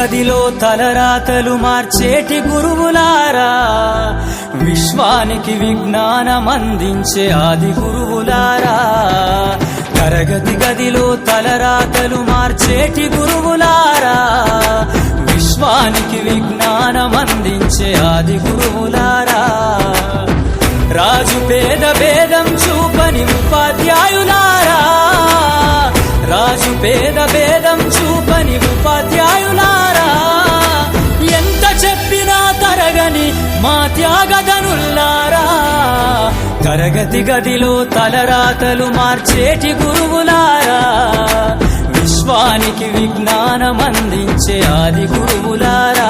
గదిలో తలరాతలు మార్చేటి గురువులారా, విశ్వానికి విజ్ఞానమందించే ఆది గురువులారా. తరగతి గదిలో తలరాతలు మార్చేటి గురువులారా, విశ్వానికి విజ్ఞానమందించే ఆది గురువులారా. రాజు పేద భేదం చూపని ఉపాధ్యాయులారా, రాజు పేద భేదం చూపని ఉపాధ్యాయులారా. ఎంత చెప్పినా తరగని మా త్యాగధనుల్లారా, తరగతి గదిలో తలరాతలు మార్చేటి గురువులారా, విశ్వానికి విజ్ఞానమందించే ఆది గురువులారా.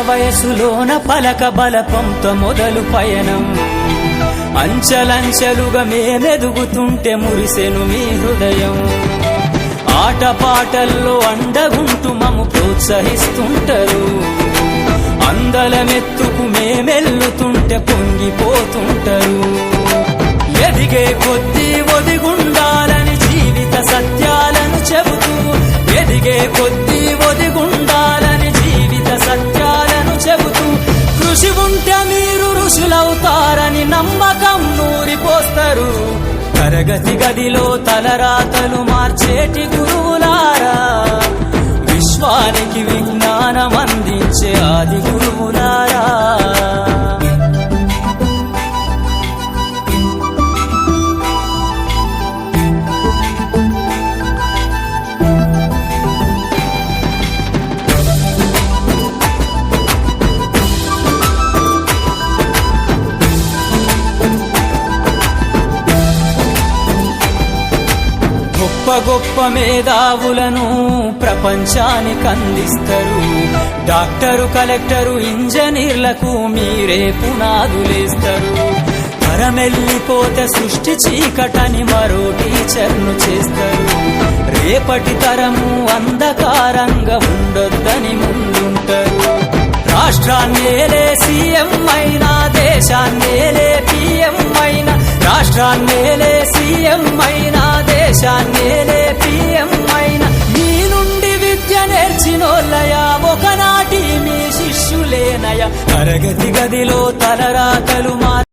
వయసులోన పలక బలపంతో మొదలు పయనం, అంచలంచెలుగా మేమెదుగుతుంటే మురిసెను మీ హృదయం. ఆటపాటల్లో అండగుంటూ మము ప్రోత్సహిస్తుంటారు, అందలమెత్తుకు మేమెల్లుతుంటే పొంగిపోతుంటారు. ఎదిగే కొద్దీ ఒదిగుండాలని జీవిత సత్యాలను చెబుతూ, ఎదిగే కొద్దీ ఒదిగుండాలని జీవిత సత్యాలను చెబుతూ, కృషి ఉంటే మీరు ఋషులవుతారని నమ్మకం నూరిపోస్తారు. తరగతి గదిలో తలరాతలు మార్చేటి గురువులారా, విశ్వానికి విజ్ఞానమందించే ఆది గురువులారా. గొప్ప గొప్ప మేధావులను ప్రపంచానికి అందిస్తారు. డాక్టరు, కలెక్టరు, ఇంజనీర్లకు మీరే పునాదులేస్తారు. తరమెల్లిపోతే సృష్టి చీకటని మరో టీచర్ను చేస్తారు. రేపటి తరము అంధకారంగా ఉండొద్దని ముందుంటారు. రాష్ట్రాన్నేలే సీఎం అయినా, దేశాన్నేలే పిఎం అయినా, రాష్ట్రాన్నేలే సీఎం అయినా, దేశాన్నేలే పిఎం అయినా, మీ నుండి విద్య నేర్చినోళ్ళయా, ఒకనాటి మీ శిష్యులేనయా. తరగతి గదిలో తలరాతలు